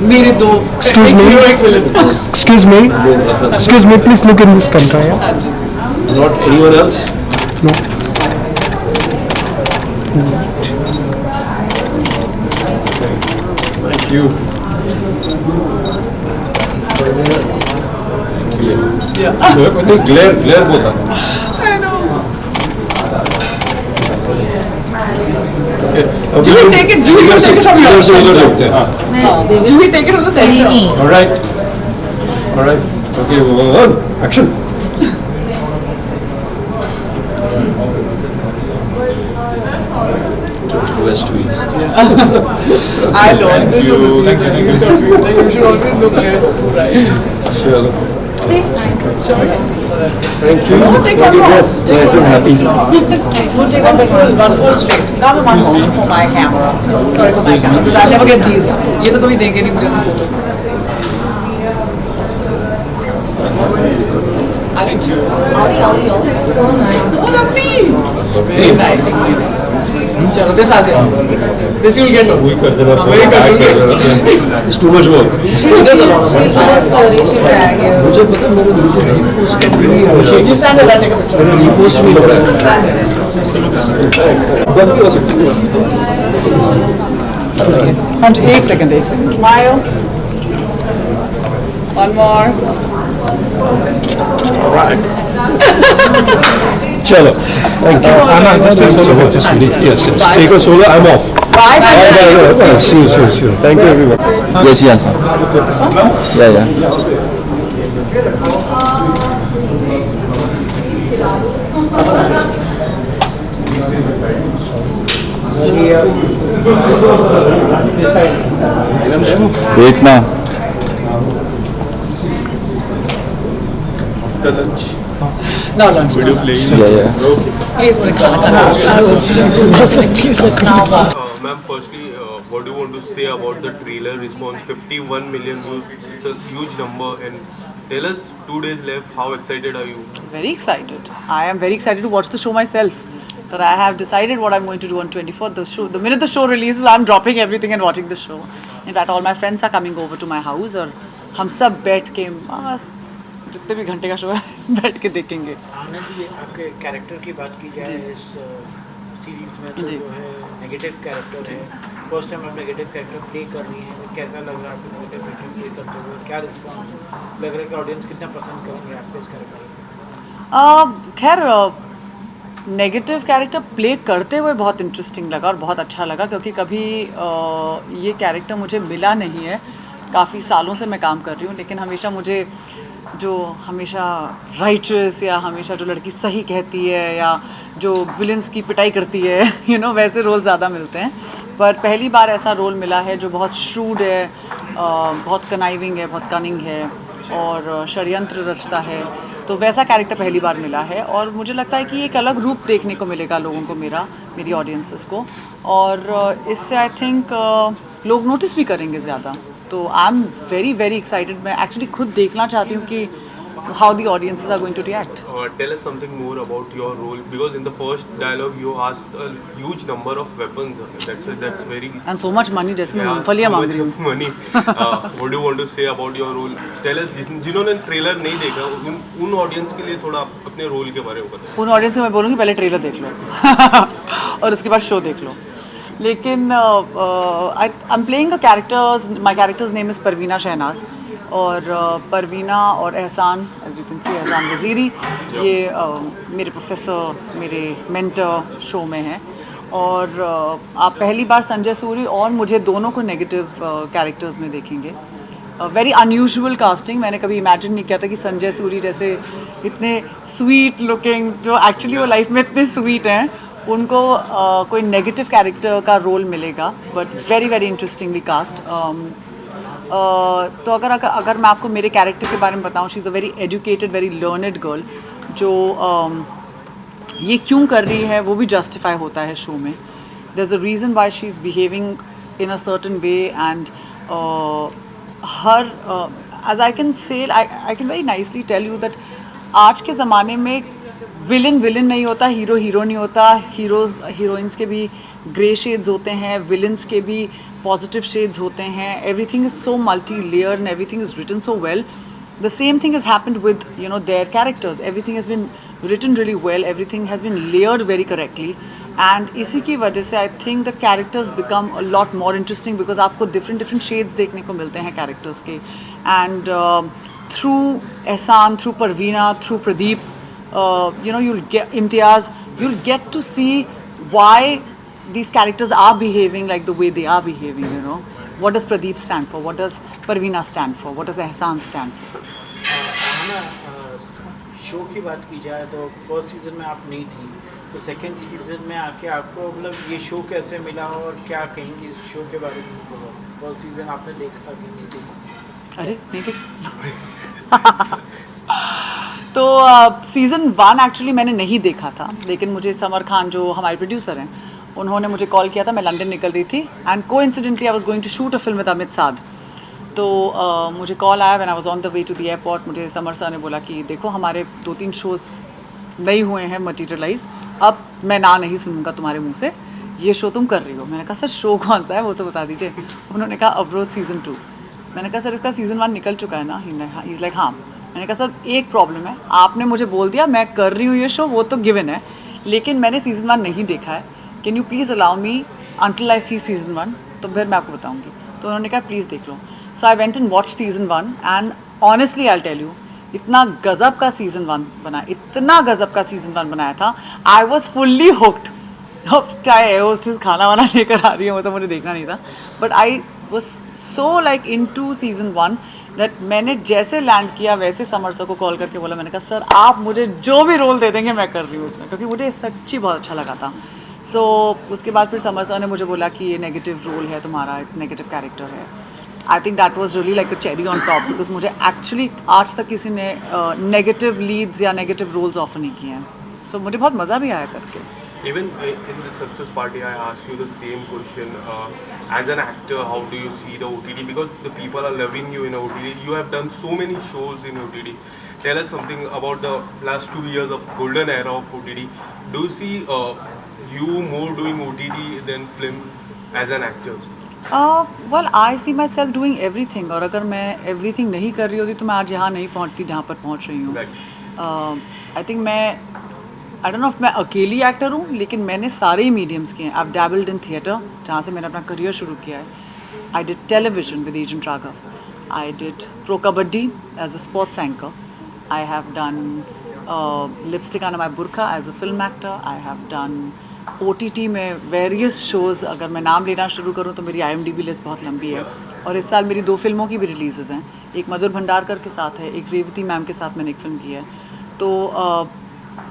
मेरे दो Excuse me. heroic film. Excuse me. Excuse me. Please look in this camera. Yeah? Not anyone else? No. Thank you. Glare बहुत आ रहा है। I know. Okay. Do we take it? Do we इधर से take it from your इधर से उधर center? देखते हैं। Do we take it from the center? All right. All right. Okay. One. Action. West to east. I learned this from the Thank series. you. You should always look right. Chalo. Thank you. No, take one more. Yes. Nice and happy. We'll take one full straight. Now one more for my camera. Sorry for my camera because I'll never get these. ये तो कभी देंगे नहीं मुझे photo. Thank you. So nice. Oh, lovely. Very nice. चलो this आ जाए. This you'll get. वही कर देना. वही कर दूँगी. It's too much work. मुझे पता है मुझे रीपोस्ट करनी You stand there, I'll take a picture. मैंने रीपोस्ट भी हो रहा है. गलती हो सकती है. And एक second. Smile. One more. Chalo. Thank you. Anna, just take a solo. Yes. Take a solo. I'm off. Bye. Sure. Thank you, everyone. Yes. Yeah. Wait now. Now lunch. Yeah. Please put it Please put now. Ma'am, firstly, what do you want to say about the trailer response? 51 million views, it's a huge number. And tell us, 2 days left, how excited are you? Very excited. I am very excited to watch the show myself. That I have decided what I'm going to do on 24th. The minute the show releases, I'm dropping everything and watching the show. In fact, all my friends are coming over to my house और हम सब बैठ के बस जितने भी घंटे का शो है बैठ के देखेंगे. आनंद जी, आपके कैरेक्टर की बात की जाए इस सीरीज में तो जी. जो है नेगेटिव कैरेक्टर है. फर्स्ट टाइम आप नेगेटिव कैरेक्टर प्ले कर रही हैं. कैसा लग रहा है आपको नेगेटिव कैरेक्टर प्ले करते हुए? क्या रिस्पॉन्स लग रहा है कि ऑडियंस कितना पसंद करेंगे आपको इस कैरेक्टर? खैर नेगेटिव कैरेक्टर प्ले करते हुए बहुत इंटरेस्टिंग लगा और बहुत अच्छा लगा क्योंकि कभी ये कैरेक्टर मुझे मिला नहीं है. काफ़ी सालों से मैं काम कर रही हूँ लेकिन हमेशा मुझे जो हमेशा राइटर्स या हमेशा जो लड़की सही कहती है या जो विलन्स की पिटाई करती है वैसे रोल ज़्यादा मिलते हैं. पर पहली बार ऐसा रोल मिला है जो बहुत श्रूड है, बहुत कनाइविंग है, बहुत कनिंग है और षड्यंत्र रचता है. तो वैसा कैरेक्टर पहली बार मिला है और मुझे लगता है कि एक अलग रूप देखने को मिलेगा लोगों को, मेरी ऑडियंसेस को. और इससे आई थिंक लोग नोटिस भी करेंगे ज़्यादा. तो आई एम वेरी एक्साइटेड. मैं एक्चुअली खुद देखना चाहती हूँ कि how the audiences are going to react. Tell us something more about your role because in the first dialogue you asked a huge number of weapons. That's very And so much money जैसे मैं मूंगफलियाँ मांग रही हूँ. money. What do you want to say about your role? Tell us जिन्होंने trailer नहीं देखा उन audience के लिए थोड़ा अपने रोल के बारे में बताओ. उन ऑडियंस को मैं बोलूँगी पहले ट्रेलर देख लो और उसके बाद शो देख लो. लेकिन I am playing a characters. My characters name is Parveena Shehnaz और परवीना और एहसान, एज यू कैन सी एहसान वज़ीरी, ये मेरे प्रोफेसर, मेरे मेंटर शो में हैं. और आप पहली बार संजय सूरी और मुझे दोनों को नेगेटिव कैरेक्टर्स में देखेंगे. Very unusual casting. मैंने कभी इमेजिन नहीं किया था कि संजय सूरी जैसे इतने स्वीट लुकिंग, जो एक्चुअली वो लाइफ में इतने स्वीट हैं, उनको कोई नेगेटिव कैरेक्टर का रोल मिलेगा. But very interestingly cast. तो अगर मैं आपको मेरे कैरेक्टर के बारे में बताऊं, she is a very educated, very learned girl. जो ये क्यों कर रही है वो भी जस्टिफाई होता है शो में. There is a reason why she is behaving in a certain way and her as I can say, I can very nicely tell you that आज के ज़माने में विलन विलन नहीं होता, हीरो हीरो नहीं होता, हीरोइंस के भी ग्रे शेड्स होते हैं, विलन्स के भी पॉजिटिव शेड्स होते हैं. Everything is so multi layer and everything is written so well. The same thing has happened with their characters. Everything has been written really well. Everything has been layered very correctly. And इसी की वजह से I think the characters become a lot more interesting because आपको different shades देखने को मिलते हैं characters के. And through Ehsan, through Parveena, through Pradeep, you'll get Imtiaz. You'll get to see why these characters are behaving like the way they are behaving. What does Pradeep stand for? What does Parveena stand for? What does Ehsan stand for? Show की बात की जाए तो first season में आप नहीं थी, तो सेकंड सीजन में आके आपको मतलब ये शो कैसे मिला और क्या कहेंगे इस शो के बारे में? फर्स्ट सीजन आपने देखा कि नहीं देखा? अरे नहीं देखा. तो सीज़न 1 एक्चुअली मैंने नहीं देखा था, लेकिन मुझे समर खान जो हमारे प्रोड्यूसर हैं उन्होंने मुझे कॉल किया था. मैं लंदन निकल रही थी and coincidentally I was going to shoot a film with Amit Sadh. तो मुझे कॉल आया when I was on the way to the airport. मुझे समर सर ने बोला कि देखो हमारे 2-3 शोज़ नहीं हुए हैं मटीरियलाइज, अब मैं ना नहीं सुनूंगा तुम्हारे मुंह से, ये शो तुम कर रही हो. मैंने कहा सर शो कौन सा है वो तो बता दीजिए. उन्होंने कहा अवरोध सीज़न 2. मैंने कहा सर इसका सीज़न 1 निकल चुका है ना? ही इज़ लाइक हाँ. मैंने कहा सर एक प्रॉब्लम है, आपने मुझे बोल दिया मैं कर रही हूँ ये शो, वो तो गिवन है, लेकिन मैंने सीज़न 1 नहीं देखा है. Can you please allow me until I see season 1, तो फिर मैं आपको बताऊँगी. तो उन्होंने कहा प्लीज़ देख लो. So I went and watch season 1 and honestly I tell you इतना गज़ब का सीज़न 1 बना, इतना गज़ब का सीज़न 1 बनाया था. I was fully hooked. अब चाहे एयर होस्टेस खाना वाना लेकर आ रही है वो तो मुझे देखना नहीं था, but I was so like into season 1 that मैंने जैसे लैंड किया वैसे समर सर को कॉल करके बोला. मैंने कहा सर आप मुझे जो भी रोल दे देंगे मैं कर रही हूँ उसमें, क्योंकि मुझे सच्ची बहुत अच्छा लगा था. सो उसके बाद फिर समर सर ने मुझे बोला कि ये नेगेटिव रोल है तुम्हारा, एक नेगेटिव कैरेक्टर है. I think that was really like a cherry on top, because मुझे एक्चुअली आज तक किसी ने नेगेटिव लीड्स या नेगेटिव रोल्स ऑफर नहीं किए हैं. सो मुझे बहुत मज़ा भी आया करके. Even in the success party, I asked you the same question. As an actor, how do you see the OTT? Because the people are loving you in OTT. You have done so many shows in OTT. Tell us something about the last 2 years of golden era of OTT. Do you see you more doing OTT than film as an actor? Well, I see myself doing everything. और अगर मैं everything नहीं कर रही होती तो मैं आज यहाँ नहीं पहुँचती जहाँ पर पहुँच रही हूँ. I think I don't know if मैं अकेली एक्टर हूँ, लेकिन मैंने सारे ही मीडियम्स किए हैं. आई डैबल्ड इन थिएटर जहाँ से मैंने अपना करियर शुरू किया है. I did television with agent Raghav. I did pro kabaddi as a sports anchor. I have done lipstick on my burkha as a film actor. I have done OTT में वेरियस शोज़. अगर मैं नाम लेना शुरू करूँ तो मेरी IMDb लिस्ट बहुत लंबी है. और इस साल मेरी 2 फिल्मों की भी रिलीज़ हैं. एक मधुर भंडारकर के साथ है, एक रेवती मैम के साथ मैंने एक फ़िल्म की है. तो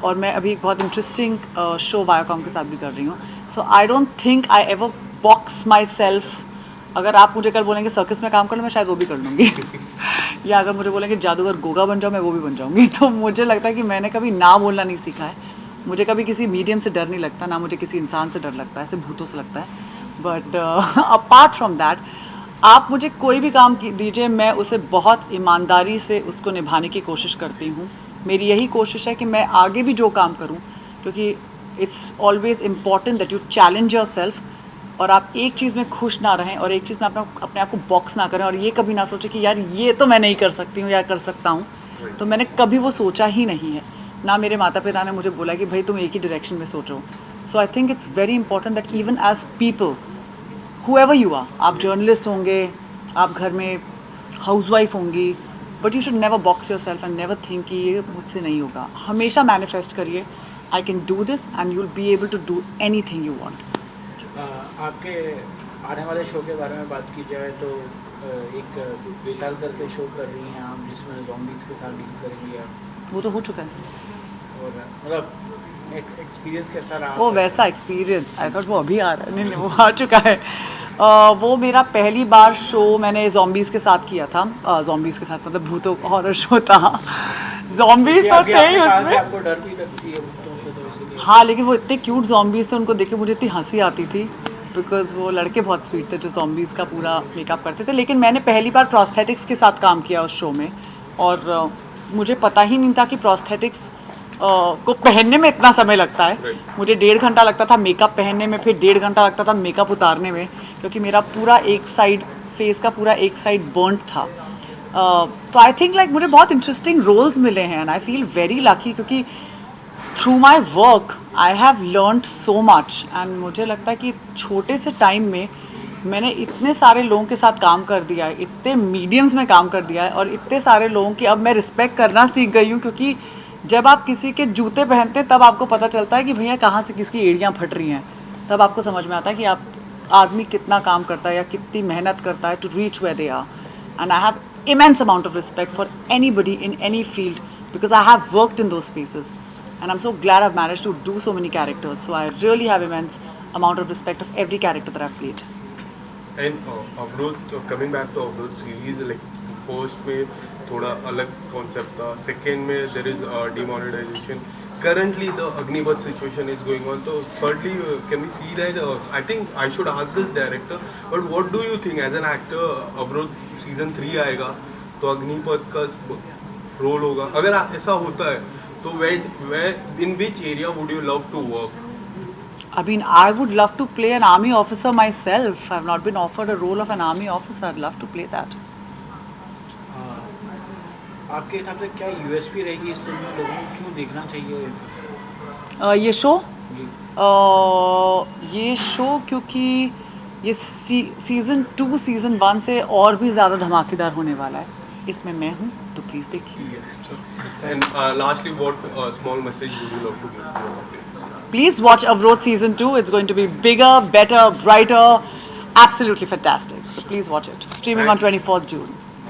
और मैं अभी एक बहुत इंटरेस्टिंग शो वायाकॉम के साथ भी कर रही हूँ. So I don't think I ever box myself. अगर आप मुझे कल बोलेंगे सर्कस में काम कर लो, मैं शायद वो भी कर लूँगी. या अगर मुझे बोलेंगे जादूगर गोगा बन जाओ, मैं वो भी बन जाऊँगी. तो मुझे लगता है कि मैंने कभी ना बोलना नहीं सीखा है. मुझे कभी किसी मीडियम से डर नहीं लगता, ना मुझे किसी इंसान से डर लगता है, ऐसे भूतों से लगता है. बट अपार्ट फ्रॉम दैट आप मुझे कोई भी काम दीजिए, मैं उसे बहुत ईमानदारी से उसको निभाने की कोशिश करती हूँ. मेरी यही कोशिश है कि मैं आगे भी जो काम करूं, क्योंकि it's always important that you challenge your self. और आप एक चीज़ में खुश ना रहें और एक चीज़ में अपने आप को बॉक्स ना करें और ये कभी ना सोचें कि यार ये तो मैं नहीं कर सकती हूँ या कर सकता हूँ. तो मैंने कभी वो सोचा ही नहीं है. ना मेरे माता पिता ने मुझे बोला कि भाई तुम एक ही डायरेक्शन में सोचो. So I think it's very important that even as people whoever you are, आप जर्नलिस्ट होंगे, आप घर में हाउसवाइफ होंगी, but you should never box yourself and never think कि ये मुझसे नहीं होगा. हमेशा मैनिफेस्ट करिए I can do this and you will be able to do anything you want. आपके आने वाले शो के बारे में बात की जाए तो एक बेताल करके शो कर रही हैं आप, जिसमें ज़ॉम्बीज़ के साथ डील करेंगी आप. वो तो हो चुका है. और मतलब एक्सपीरियंस कैसा रहा? वो वैसा एक्सपीरियंस आई थॉट वो अभी आ रहा है. नहीं वो आ चुका है. वो मेरा पहली बार शो मैंने ज़ॉम्बीज़ के साथ किया था. ज़ॉम्बीज़ के साथ मतलब भूतों हॉरर शो था. ज़ॉम्बीज़ तो थे ही उसमें. आपको डर भी लगती है भूतों से तो इसलिए? हाँ, लेकिन वो इतने क्यूट ज़ॉम्बीज़ थे, उनको देख के मुझे इतनी हंसी आती थी बिकॉज वो लड़के बहुत स्वीट थे जो ज़ॉम्बीज़ का पूरा मेकअप करते थे. लेकिन मैंने पहली बार प्रोस्थेटिक्स के साथ काम किया उस शो में और मुझे पता ही नहीं था कि प्रोस्थेटिक्स को पहनने में इतना समय लगता है। मुझे 1.5 घंटा लगता था मेकअप पहनने में, फिर 1.5 घंटा लगता था मेकअप उतारने में, क्योंकि मेरा पूरा एक साइड फेस का पूरा एक साइड बर्न्ड था। तो आई थिंक लाइक मुझे बहुत इंटरेस्टिंग रोल्स मिले हैं and I feel very lucky, क्योंकि through my work I have learned so much and मुझे लगता है कि छोटे से टाइम में मैंने इतने सारे लोगों के साथ काम कर दिया है, इतने मीडियम्स में काम कर दिया है और इतने सारे लोगों की अब मैं रिस्पेक्ट करना सीख गई हूँ, क्योंकि जब आप किसी के जूते पहनते हैं तब आपको पता चलता है कि भैया कहाँ से किसकी एड़ियाँ फट रही हैं, तब आपको समझ में आता है कि आप आदमी कितना काम करता है या कितनी मेहनत करता है to reach where they are. And I have immense amount of respect for anybody in any field because I have worked in those spaces and I'm so glad I've managed to do so many characters, so I really have immense amount of respect of every character that I've played. And Avroth, coming back to Avroth series, like first में थोड़ा अलग concept था, second में there is demonetization. Currently the Agnipath situation is going on. So thirdly, can we see that? I think I should ask this director, but what do you think as an actor? Avroth season 3 आएगा तो अग्निपथ का role होगा, अगर ऐसा होता है तो where in which area would you love to work? I mean, I would love to play an army officer myself. I've not been offered a role of an army officer. I'd love to play that. आपके हिसाब से क्या USP रहेगी इस film में, लोगों को क्यों देखना चाहिए ये शो जी? ये शो क्योंकि ये सीज़न 2 सीज़न 1 से और भी ज़्यादा धमाकेदार होने वाला है, इसमें मैं हूँ, तो प्लीज़ देखिए। And lastly, what small message would you love to give? Please watch Avroth season 2. It's going to be bigger, better, brighter, absolutely fantastic. So please watch it. Streaming on 24th June.